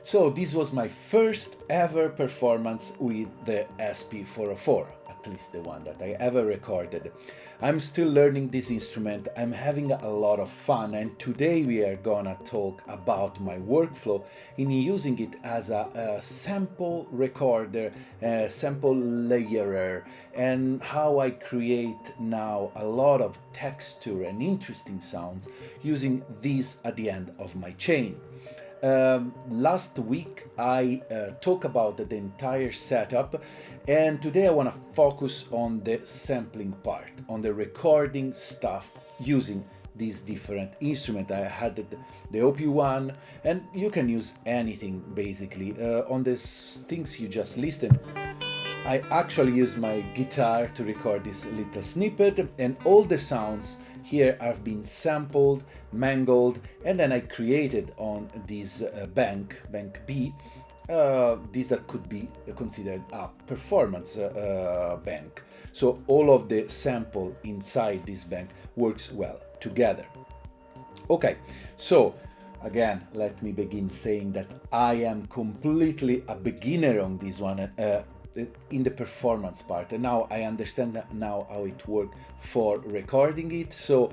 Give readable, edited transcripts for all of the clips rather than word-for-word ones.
So this was my first ever performance with the SP404, at least the one that I ever recorded. I'm still learning this instrument, I'm having a lot of fun, and today we are gonna talk about my workflow in using it as a sample recorder, a sample layerer, and how I create now a lot of texture and interesting sounds using this at the end of my chain. Last week I talked about the entire setup, and today I want to focus on the sampling part, on the recording stuff using these different instruments. I had the OP1, and you can use anything basically. On these things you just listened, I actually use my guitar to record this little snippet, and all the sounds here have been sampled, mangled, and then I created on this bank B, this that could be considered a performance bank. So all of the sample inside this bank works well together. Okay, so again, let me begin saying that I am completely a beginner on this one. In the performance part, and now I understand now how it works for recording it. So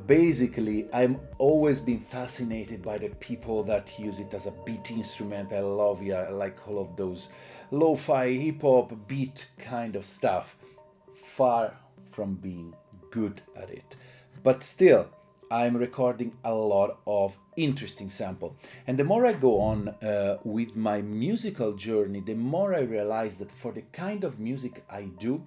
basically I'm always been fascinated by the people that use it as a beat instrument. I love it. I like all of those lo-fi hip-hop beat kind of stuff. Far from being good at it, but still I'm recording a lot of interesting sample, and the more I go on with my musical journey, the more I realize that for the kind of music I do,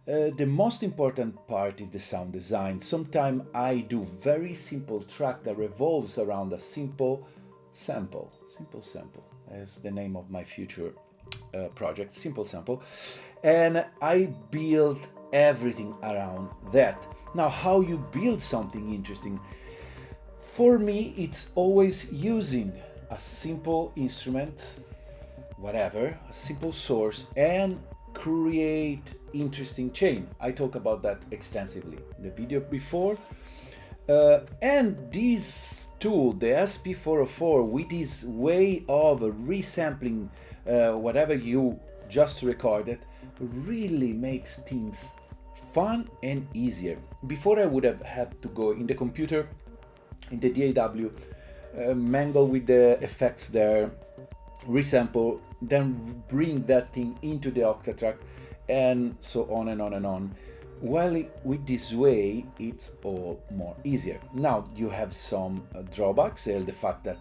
the most important part is the sound design. Sometimes I do very simple track that revolves around a simple sample. Simple sample is the name of my future project, Simple Sample, and I build everything around that. Now, how you build something interesting? For me, it's always using a simple instrument, whatever, a simple source, and create interesting chain. I talk about that extensively in the video before. And this tool, the SP404, with this way of resampling whatever you just recorded, really makes things fun and easier. Before I would have had to go in the computer, in the DAW, mangle with the effects there, resample, then bring that thing into the Octatrack, and so on and on and on. Well, with this way, it's all more easier. Now, you have some drawbacks, the fact that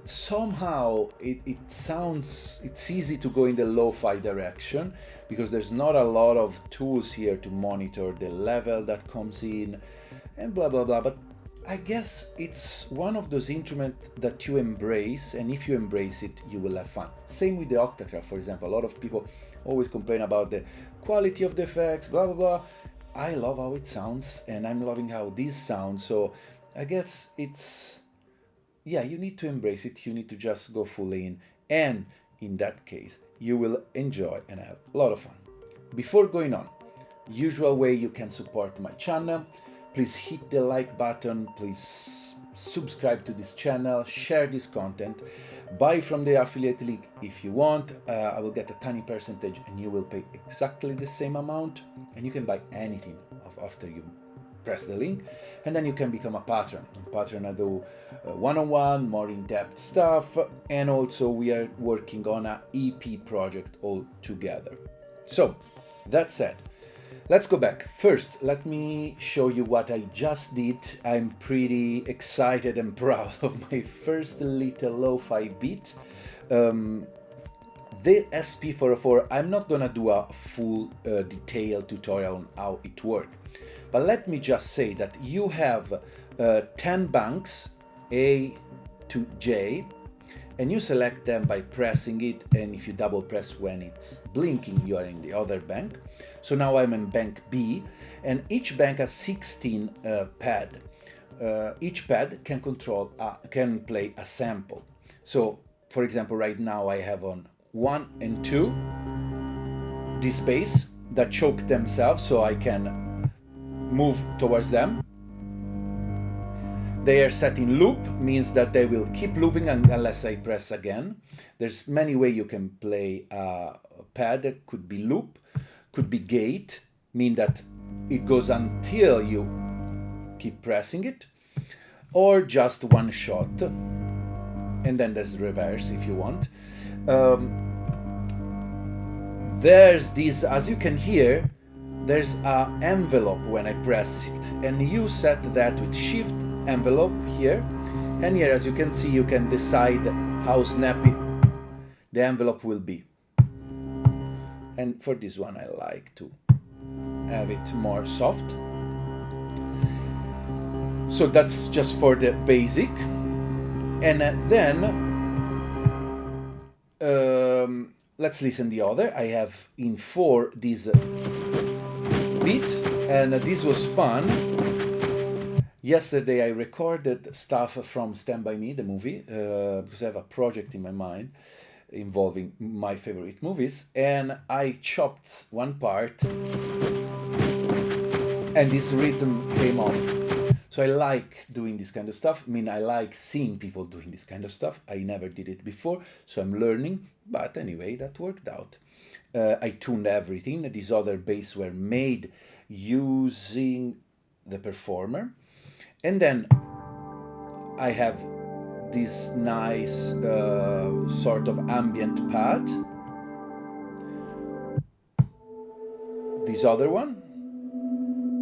somehow it sounds, it's easy to go in the lo-fi direction, because there's not a lot of tools here to monitor the level that comes in, and blah, blah, blah. But I guess it's one of those instruments that you embrace, and if you embrace it, you will have fun. Same with the Octatrack, for example. A lot of people always complain about the quality of the effects, blah, blah, blah. I love how it sounds, and I'm loving how this sounds. So I guess it's, yeah, you need to embrace it. You need to just go full in, and in that case, you will enjoy and have a lot of fun. Before going on, usual way you can support my channel. Please hit the like button, please subscribe to this channel, share this content, buy from the affiliate link if you want. I will get a tiny percentage and you will pay exactly the same amount, and you can buy anything after you press the link, and then you can become a patron. On Patreon I do one-on-one, more in-depth stuff, and also we are working on an EP project all together. So, that said, let's go back. First, let me show you what I just did. I'm pretty excited and proud of my first little lo-fi beat. The SP404, I'm not gonna do a full detailed tutorial on how it works. But let me just say that you have 10 banks, A to J, and you select them by pressing it, and if you double press when it's blinking, you are in the other bank. So now I'm in bank B, and each bank has 16 pad. Each pad can can play a sample. So, for example, right now I have on 1 and 2 this bass that choke themselves, so I can move towards them. They are set in loop, means that they will keep looping unless I press again. There's many ways you can play a pad. It could be loop, could be gate, mean that it goes until you keep pressing it, or just one shot. And then there's reverse if you want. There's this, as you can hear, there's an envelope when I press it, and you set that with shift envelope here, and here, as you can see, you can decide how snappy the envelope will be. And for this one I like to have it more soft. So that's just for the basic. And then let's listen the other. I have in 4 this beat, and this was fun. Yesterday I recorded stuff from Stand By Me, the movie, because I have a project in my mind involving my favorite movies, and I chopped one part and this rhythm came off. So I like doing this kind of stuff. I mean, I like seeing people doing this kind of stuff. I never did it before, so I'm learning. But anyway, that worked out. I tuned everything. These other bass were made using the performer. And then I have this nice sort of ambient pad. This other one.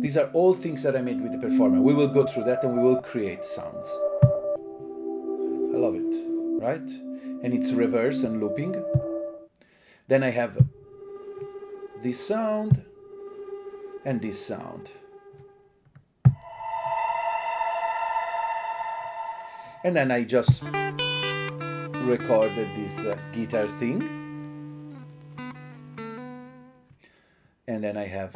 These are all things that I made with the performer. We will go through that and we will create sounds. I love it, right? And it's reverse and looping. Then I have this sound and this sound. And then I just recorded this guitar thing. And then I have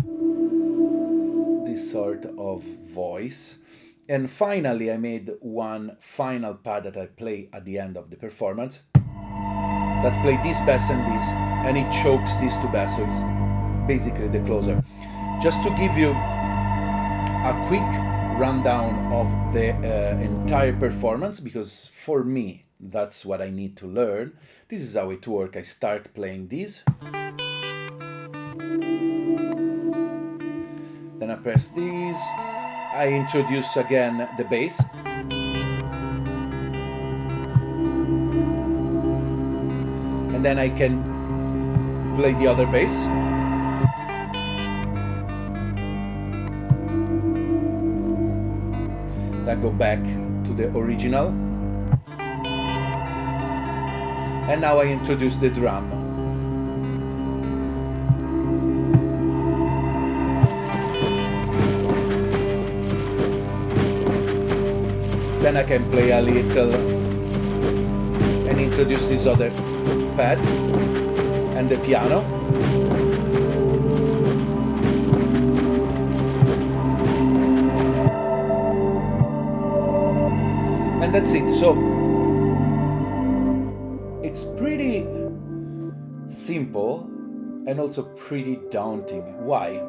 this sort of voice. And finally, I made one final pad that I play at the end of the performance that play this bass and this, and it chokes these two bass, so it's basically the closer. Just to give you a quick rundown of the entire performance, because for me that's what I need to learn. This is how it works. I start playing this, then I press this, I introduce again the bass, and then I can play the other bass. Then go back to the original. And now I introduce the drum. Then I can play a little and introduce this other pad and the piano. And that's it. So it's pretty simple and also pretty daunting. Why?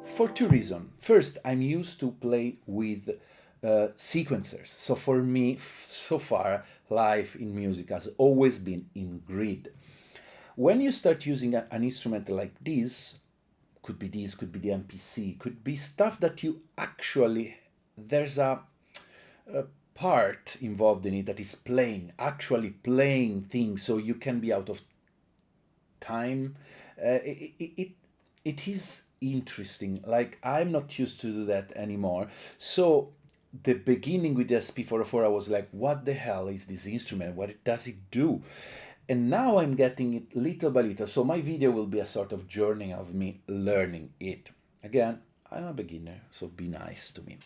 For two reasons. First, I'm used to play with sequencers. So for me, so far, life in music has always been in grid. When you start using an instrument like this, could be the MPC, could be stuff that you actually, there's a part involved in it that is actually playing things, so you can be out of time. It is interesting. Like, I'm not used to do that anymore. So the beginning with the SP404, I was like, what the hell is this instrument? What does it do? And now I'm getting it little by little. So my video will be a sort of journey of me learning it. Again, I'm a beginner, so be nice to me.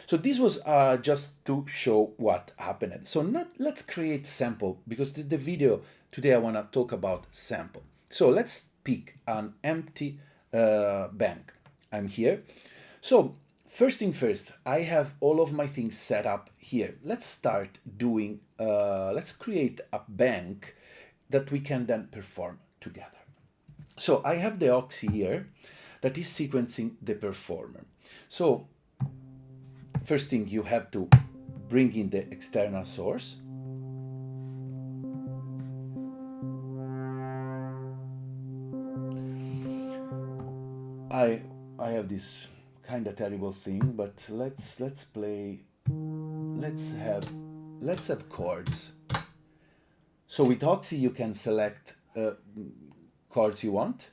So this was just to show what happened. So let's create sample, because the video today I want to talk about sample. So let's pick an empty bank. I'm here. So first thing first, I have all of my things set up here. Let's start doing, let's create a bank that we can then perform together. So I have the aux here that is sequencing the performer. So first thing, you have to bring in the external source. I have this kind of terrible thing, but let's play. Let's have chords. So with Oxy you can select chords you want.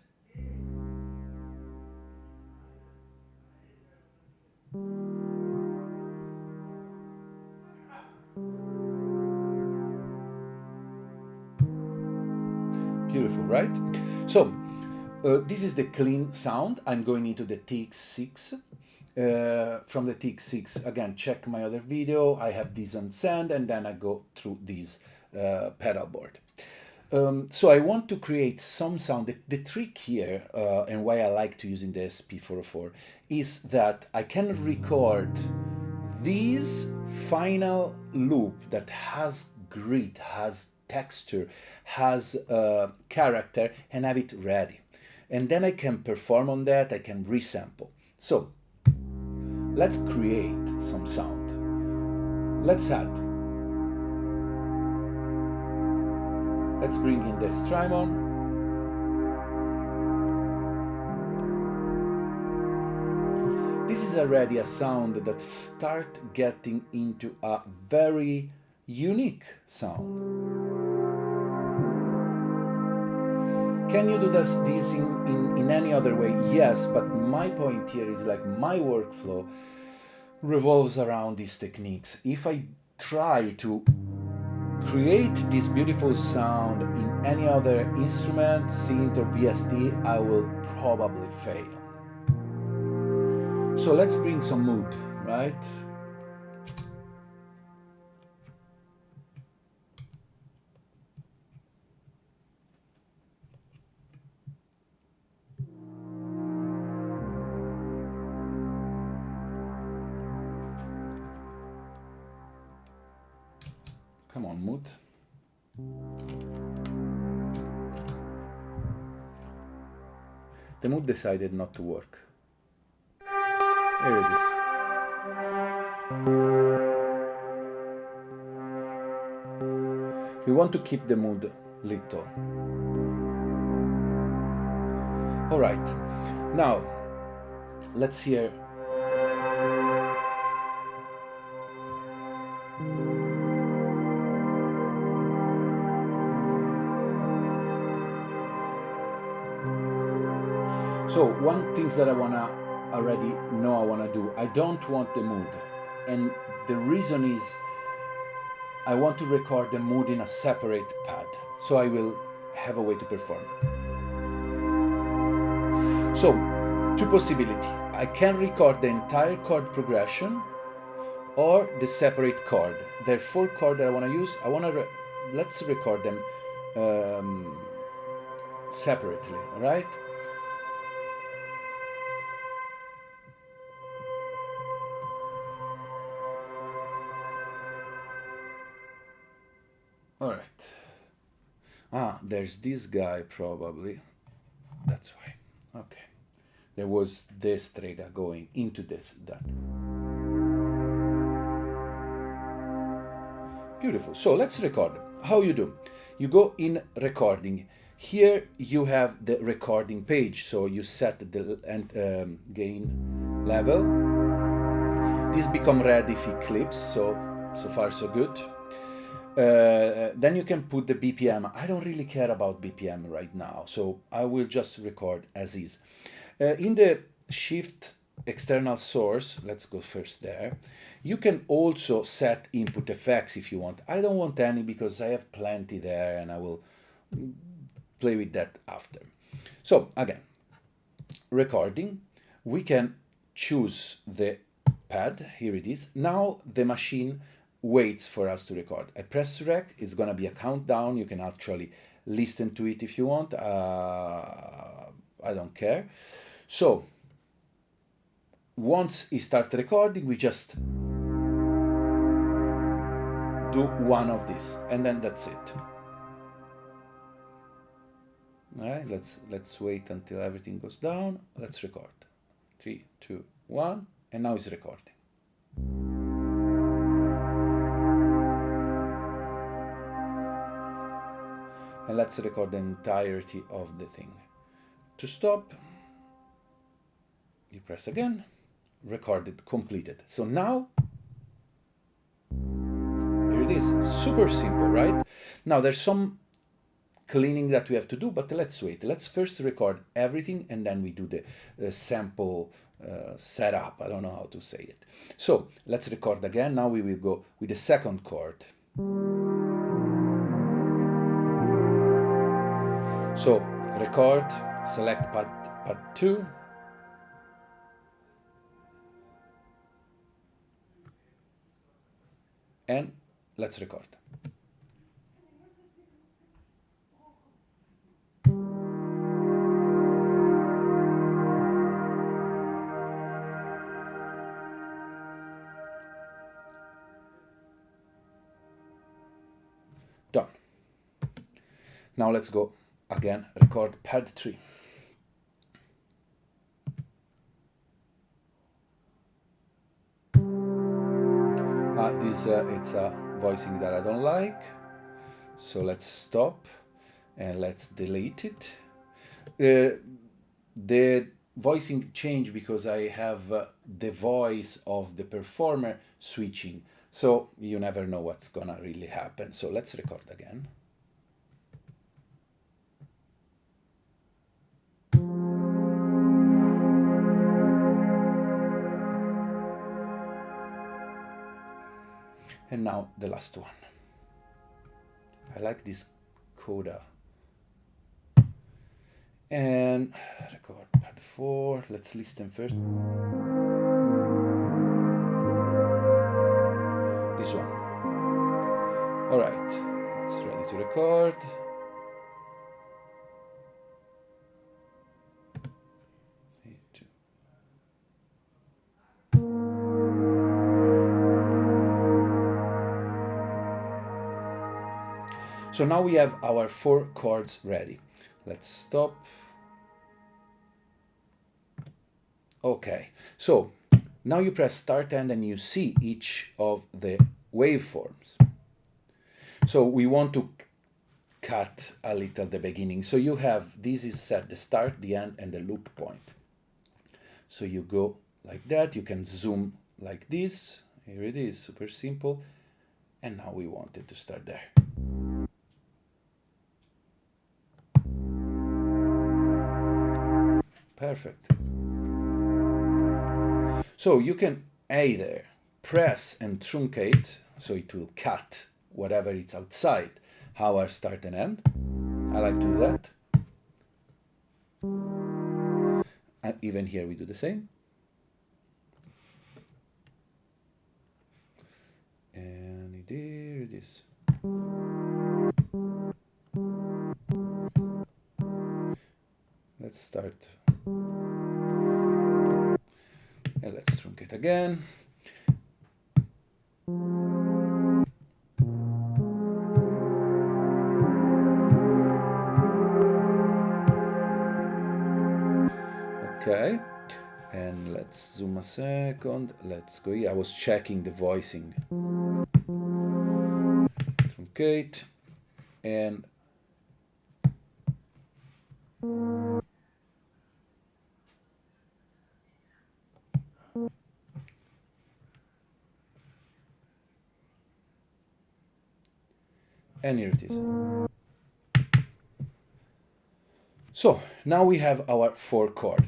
Beautiful, right? So this is the clean sound. I'm going into the TX6. From the TX6, again, check my other video. I have this on send, and then I go through this pedal board. So I want to create some sound. The trick here, and why I like to use in the SP404, is that I can record this final loop that has grit, has texture, has character, and have it ready. And then I can perform on that, I can resample. So let's create some sound. Let's bring in the Strymon. This is already a sound that starts getting into a very unique sound. Can you do this in any other way? Yes, but my point here is like my workflow revolves around these techniques. If I try to create this beautiful sound in any other instrument, synth or VST, I will probably fail. So let's bring some mood, right? Come on, mood. The mood decided not to work. Here it is. We want to keep the mood little. All right. Now, let's hear. So one thing that I wanna already know I wanna do, I don't want the mood. And the reason is I want to record the mood in a separate pad. So I will have a way to perform. So, two possibilities. I can record the entire chord progression or the separate chord. There are 4 chords that I wanna use. Let's record them separately, all right? All right. Ah, there's this guy probably. That's why. Okay. There was this strega going into this, that. Beautiful. So let's record. How you do? You go in recording. Here you have the recording page. So you set the gain level. This become red if it clips. So far so good. Then you can put the BPM. I don't really care about BPM right now, so I will just record as is. In the shift external source, let's go first there. You can also set input effects if you want. I don't want any because I have plenty there and I will play with that after. So again, recording, we can choose the pad. Here it is. Now the machine waits for us to record. I press rec, it's gonna be a countdown. You can actually listen to it if you want. I don't care. So once it starts recording, we just do one of these, and then that's it. All right, let's wait until everything goes down. Let's record. 3, 2, 1, and now it's recording. And let's record the entirety of the thing. To stop, you press again, recorded, completed. So now, here it is, super simple, right? Now there's some cleaning that we have to do, but let's wait. Let's first record everything and then we do the sample setup. I don't know how to say it. So let's record again. Now we will go with the second chord. So record, select pad 2. And let's record. Done. Now let's go again, record pad 3. It's a voicing that I don't like, so let's stop and let's delete it. The voicing changed because I have the voice of the performer switching, so you never know what's gonna really happen. So let's record again. And now the last one. I like this coda. And record pad 4. Let's listen first. This one. All right, it's ready to record. So now we have our 4 chords ready. Let's stop. Okay, so now you press start end and you see each of the waveforms. So we want to cut a little the beginning. So you have, this is set the start, the end, and the loop point. So you go like that, you can zoom like this. Here it is, super simple. And now we want it to start there. Perfect. So you can either press and truncate, so it will cut whatever it's outside our start and end. I like to do that. And even here we do the same. And here it is. Let's start. And let's truncate again. Okay, and let's zoom a second. Let's go here. I was checking the voicing. Truncate and here it is. So now we have our 4 chord.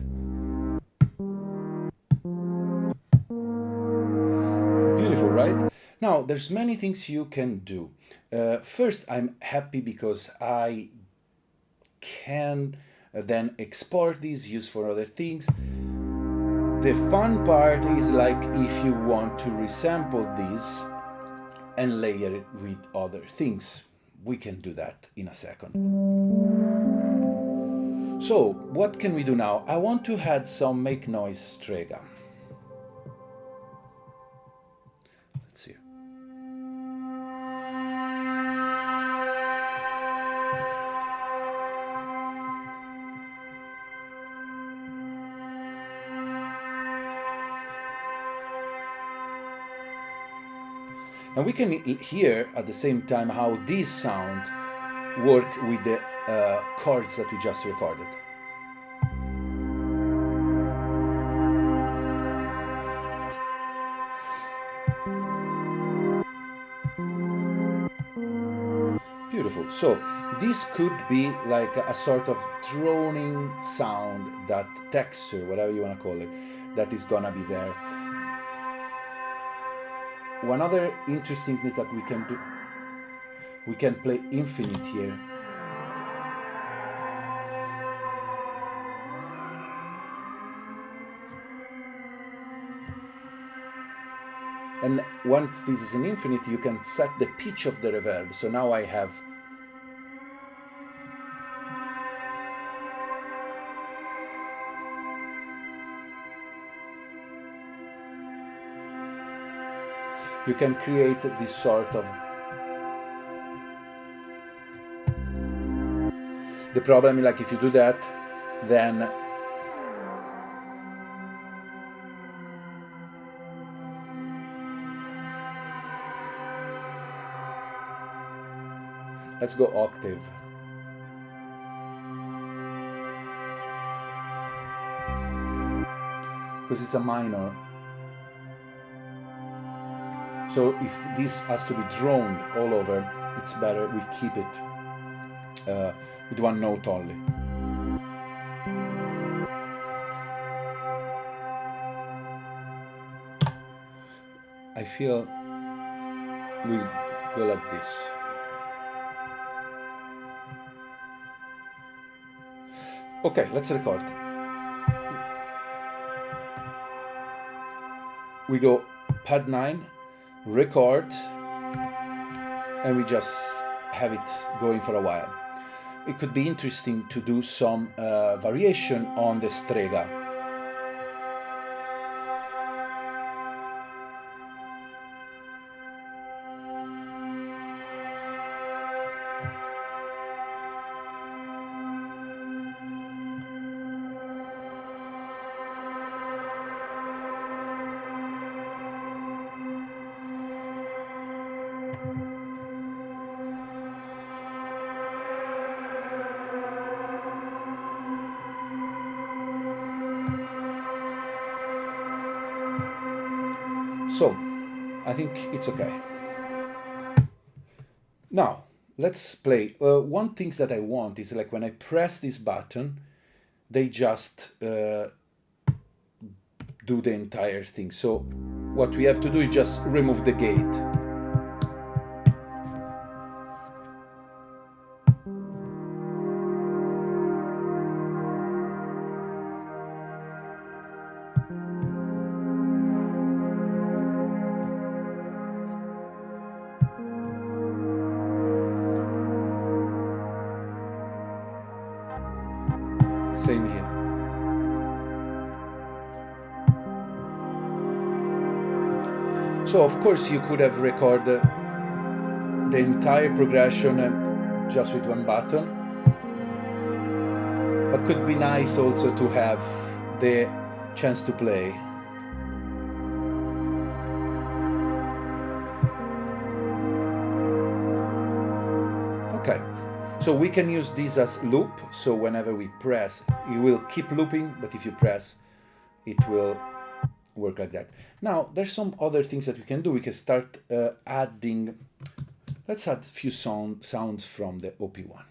Beautiful, right? Now there's many things you can do. First, I'm happy because I can then export these, use for other things. The fun part is like if you want to resample this and layer it with other things. We can do that in a second. So what can we do now? I want to add some make noise strega. Let's see. And we can hear at the same time how this sound work with the chords that we just recorded. Beautiful. So this could be like a sort of droning sound, that texture, whatever you want to call it, that is gonna be there. One other interesting thing that we can do, we can play infinite here. And once this is an infinite, you can set the pitch of the reverb. So now I have you can create this sort of. The problem is, like, if you do that, then let's go octave. Because it's a minor. So if this has to be droned all over, it's better we keep it with one note only. I feel we'll go like this. Okay, let's record. We go pad 9, record, and we just have it going for a while. It could be interesting to do some variation on the strega. So, I think it's okay. Now, let's play. One thing that I want is, like, when I press this button, they just do the entire thing. So what we have to do is just remove the gate. Same here. So of course you could have recorded the entire progression just with one button, but could be nice also to have the chance to play. Okay, so we can use this as loop, so whenever we press, it will keep looping, but if you press, it will work like that. Now, there's some other things that we can do. We can start adding, let's add a few sounds from the OP1.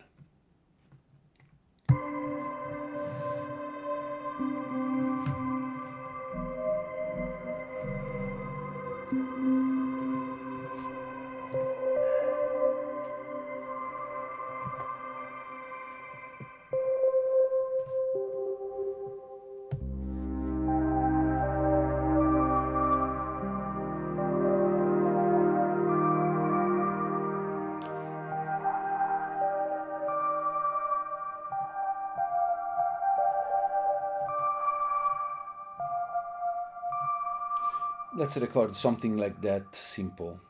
Let's record something like that, simple.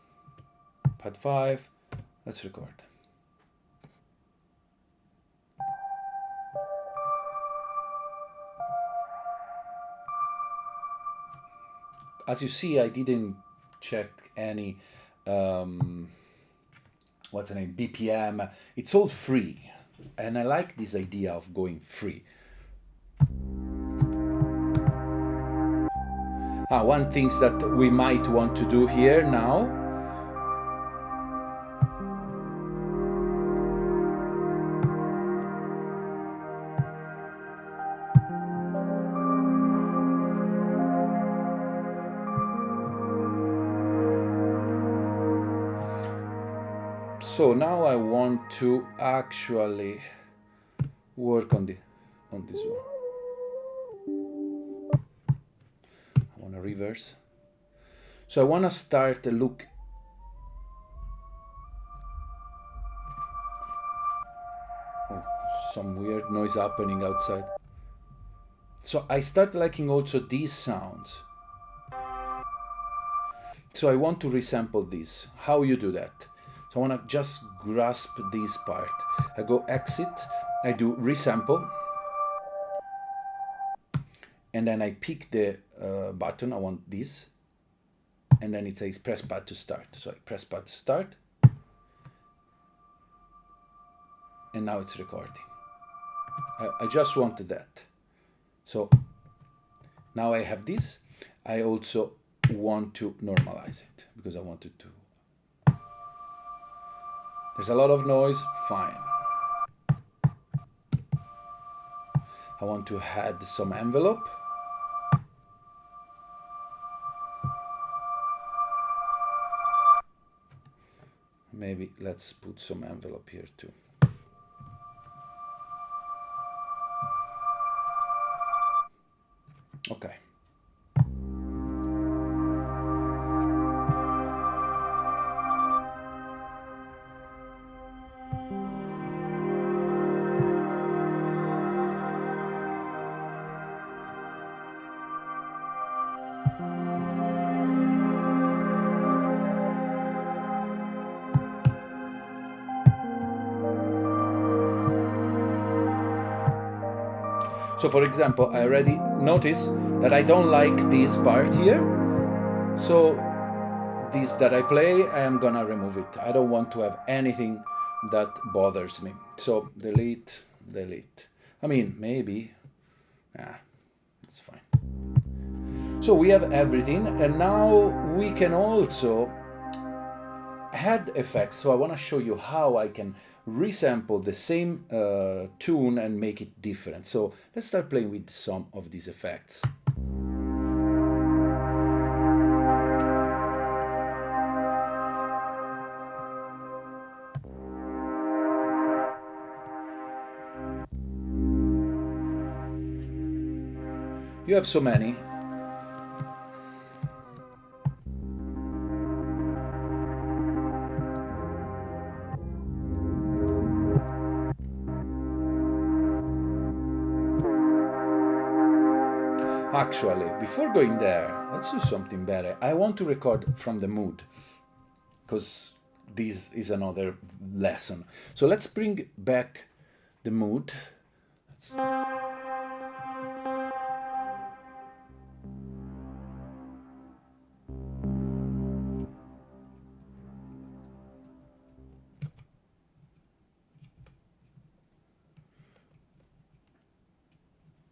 Pad 5, let's record. As you see, I didn't check any what's the name, BPM. It's all free, and I like this idea of going free. One thing that we might want to do here now, so now I want to actually work on this one. I want to reverse. So I want to start a look. Oh, some weird noise happening outside. So I start liking also these sounds. So I want to resample this. How you do that? So I want to just grasp this part. I go exit, I do resample, and then I pick the button. I want this, and then it says press pad to start. So I press pad to start, and now it's recording. I just wanted that. So now I have this. I also want to normalize it because I wanted to. There's a lot of noise, fine. I want to add some envelope. Maybe let's put some envelope here too. Okay. So for example, I already noticed that I don't like this part here. So this that I play, I am gonna remove it. I don't want to have anything that bothers me. So delete, delete. I mean, maybe, it's fine. So we have everything, and now we can also add effects. So I want to show you how I can resample the same tune and make it different. So let's start playing with some of these effects. You have so many. Actually, before going there, let's do something better. I want to record from the mood, because this is another lesson. So let's bring back the mood.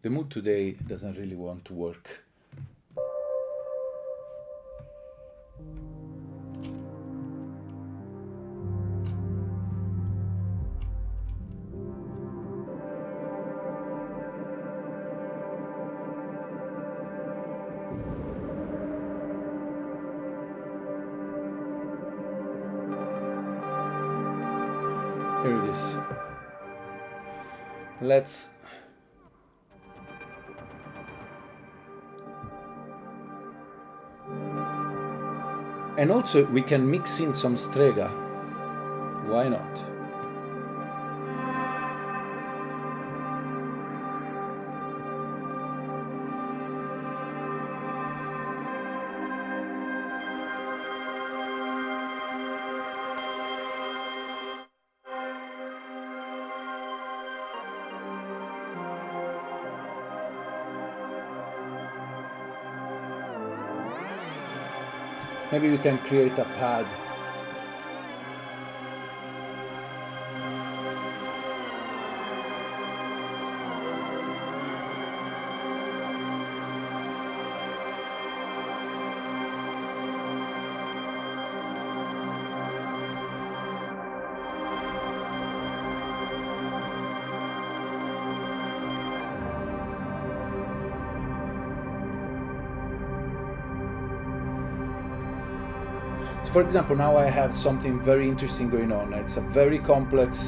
The mood today doesn't really want to work. Here it is. Let's and also we can mix in some strega. Why not? Maybe we can create a pad. So for example, now I have something very interesting going on. It's a very complex.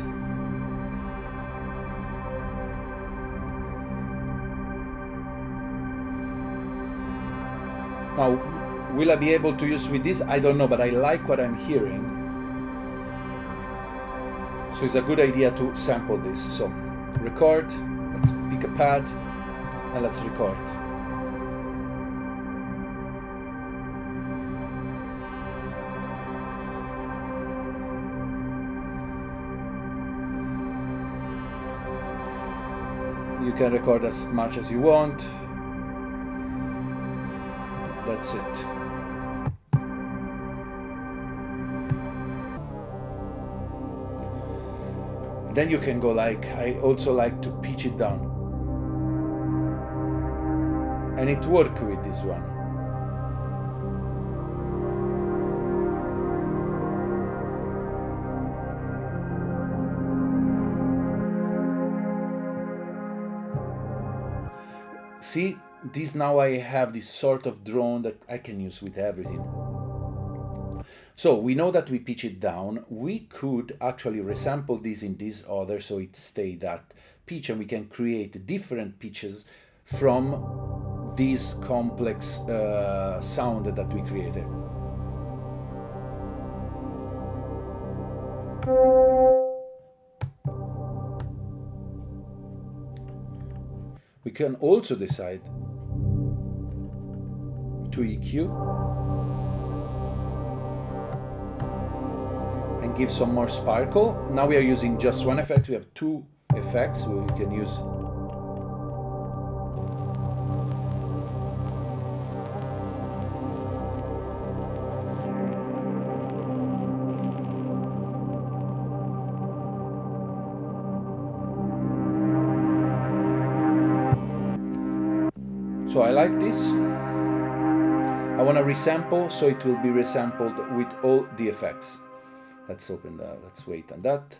Now, will I be able to use with this? I don't know, but I like what I'm hearing. So it's a good idea to sample this. So record, let's pick a pad and let's record. You can record as much as you want. That's it. Then you can go like, I also like to pitch it down. And it works with this one. See, this now I have this sort of drone that I can use with everything. So we know that we pitch it down. We could actually resample this in this other so it stays that pitch, and we can create different pitches from this complex sound that we created. We can also decide to EQ and give some more sparkle. Now we are using just one effect. We have two effects we can use. So I like this. I want to resample, so it will be resampled with all the effects. Let's open that, let's wait on that.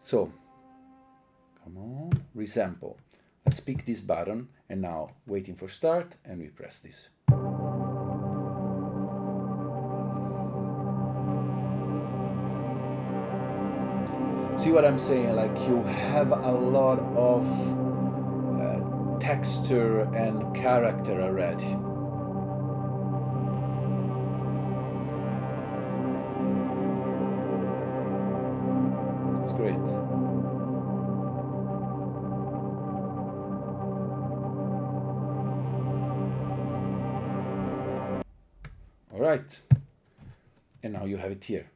So, come on, resample. Let's pick this button, and now waiting for start, and we press this. See what I'm saying? Like, you have a lot of texture and character already. It's great. All right, and now you have it here.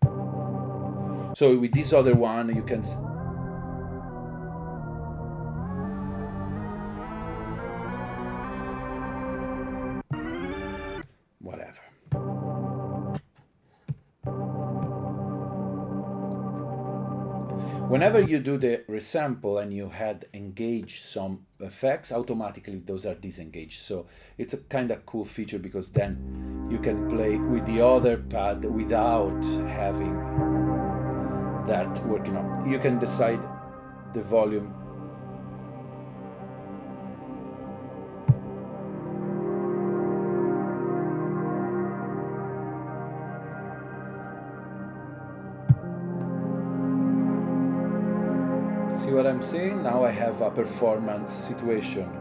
So with this other one, you can whatever. Whenever you do the resample and you had engaged some effects, automatically those are disengaged. So it's a kind of cool feature, because then you can play with the other pad without having that working on. You can decide the volume. See what I'm saying? Now I have a performance situation.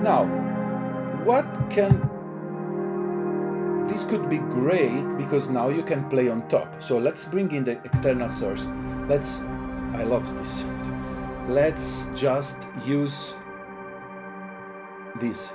Now, what can... This could be great, because now you can play on top. So let's bring in the external source. I love this. Let's just use this.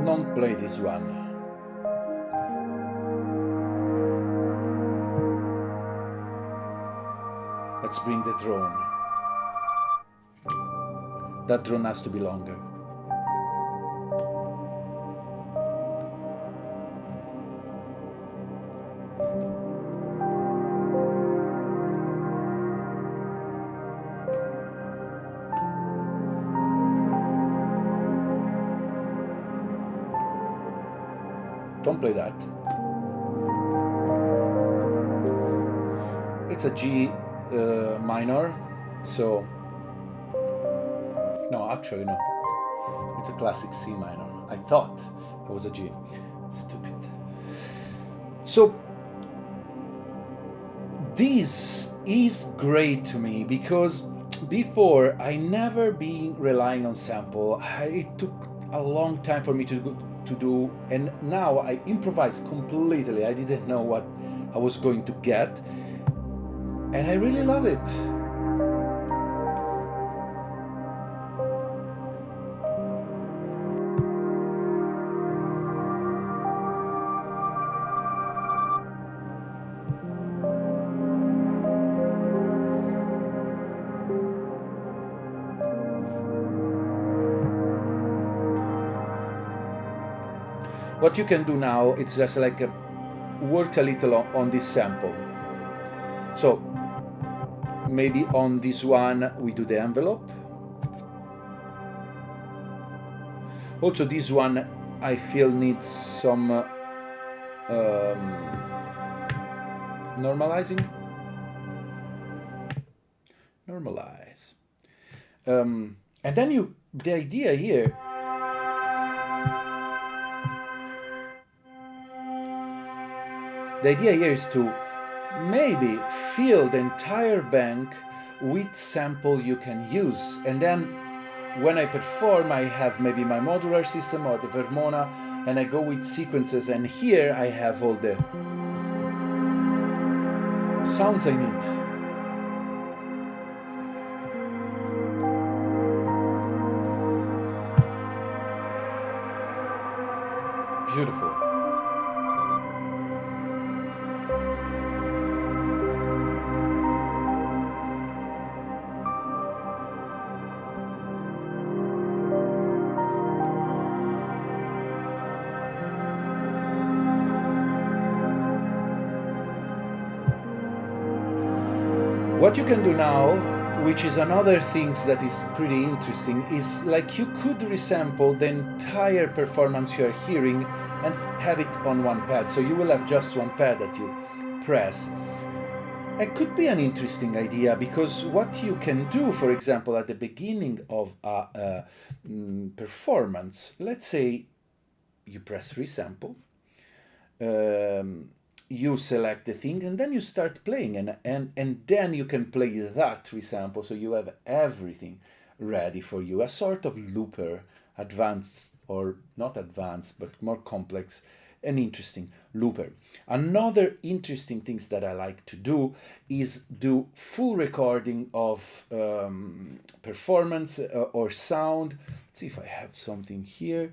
Don't play this one. Let's bring the drone. That drone has to be longer. Don't play that. It's a G minor, so no, actually no. It's a classic C minor. I thought it was a G. Stupid. So this is great to me because before I never been relying on sample. It took a long time for me to do, and now I improvise completely. I didn't know what I was going to get, and I really love it. What you can do now, it's just like work a little on this sample. So maybe on this one we do the envelope. Also this one I feel needs some normalizing. Normalize. And then the idea here, is to maybe fill the entire bank with sample you can use. And then when I perform, I have maybe my modular system or the Vermona, and I go with sequences, and here I have all the sounds I need. Beautiful. What you can do now, which is another thing that is pretty interesting, is like you could resample the entire performance you are hearing and have it on one pad. So you will have just one pad that you press. It could be an interesting idea, because what you can do, for example, at the beginning of a performance, let's say you press resample, you select the thing, and then you start playing, and then you can play that resample, so you have everything ready for you. A sort of looper, advanced, or not advanced, but more complex and interesting looper. Another interesting things that I like to do is do full recording of performance or sound. Let's see if I have something here.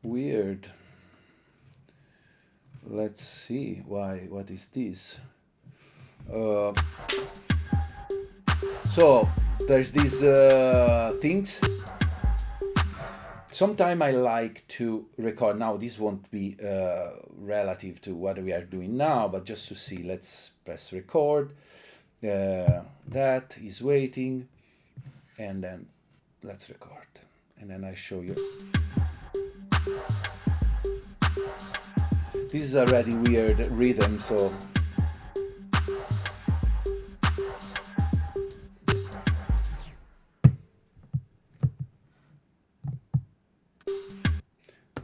Weird. Let's see what is this? So there's these things. Sometime I like to record. Now this won't be relative to what we are doing now, but just to see, let's press record. That is waiting, and then let's record, and then I show you. This is already weird rhythm, so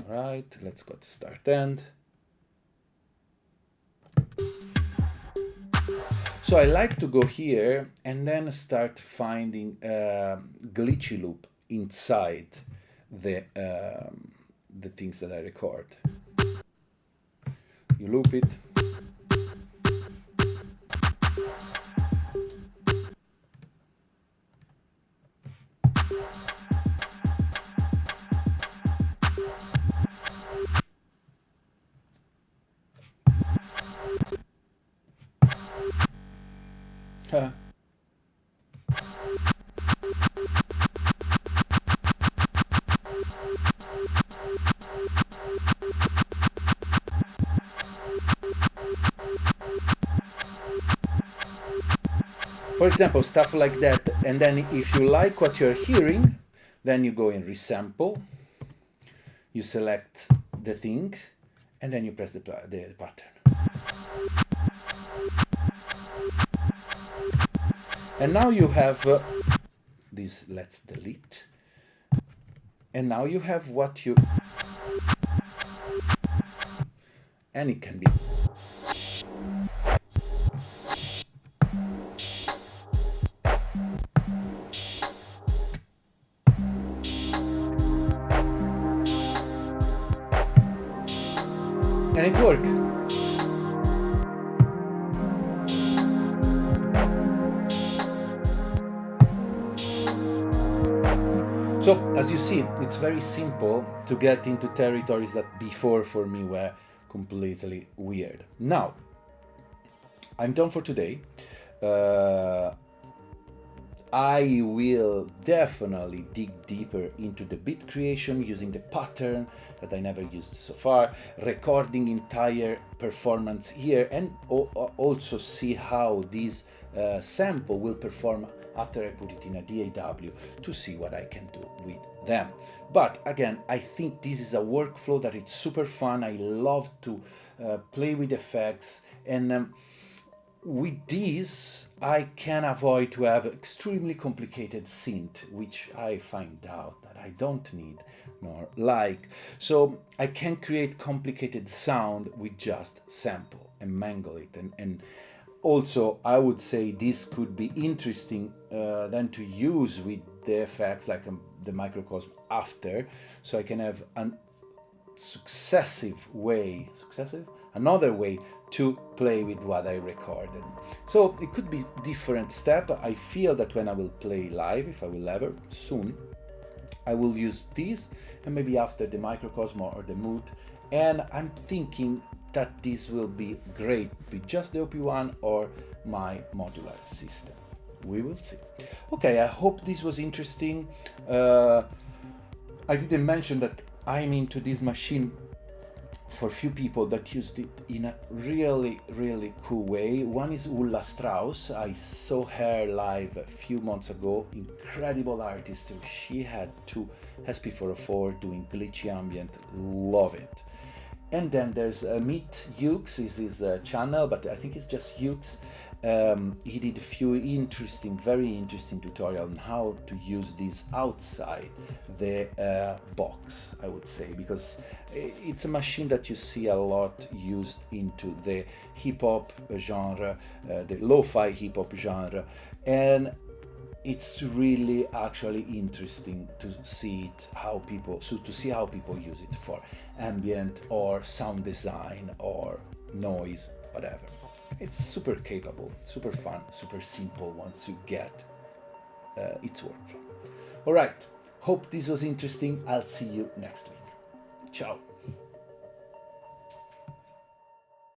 alright, let's go to start end. So I like to go here and then start finding a glitchy loop inside the things that I record. you loop it. For example, stuff like that. And then if you like what you're hearing, then you go in resample, you select the thing, and then you press the button. And now you have this, let's delete. And now you have what you, and it can be. And it worked. So, as you see, it's very simple to get into territories that before for me were completely weird. Now, I'm done for today. I will definitely dig deeper into the beat creation using the pattern that I never used so far, recording entire performance here, and also see how this sample will perform after I put it in a DAW to see what I can do with them. But again, I think this is a workflow that it's super fun. I love to play with effects, and with this, I can avoid to have extremely complicated synth, which I find out that I don't need nor like. So I can create complicated sound with just sample and mangle it. And also, I would say this could be interesting then to use with the effects like the microcosm after, so I can have an another way to play with what I recorded. So it could be different step. I feel that when I will play live, if I will ever soon, I will use this, and maybe after the microcosm or the mood. And I'm thinking that this will be great with just the OP1 or my modular system. We will see. Okay, I hope this was interesting. I didn't mention that I'm into this machine for a few people that used it in a really, really cool way. One is Ulla Strauss. I saw her live a few months ago. Incredible artist. She had two SP404 doing glitchy ambient. Love it. And then there's Meet Hughes, is his channel, but I think it's just Hughes. He did a few very interesting tutorial on how to use this outside the box, I would say, because it's a machine that you see a lot used into the hip-hop genre, the lo-fi hip-hop genre, and it's really actually interesting to see it, to see how people use it for ambient or sound design or noise, whatever. It's super capable, super fun, super simple once you get its workflow. All right, hope this was interesting. I'll see you next week. Ciao.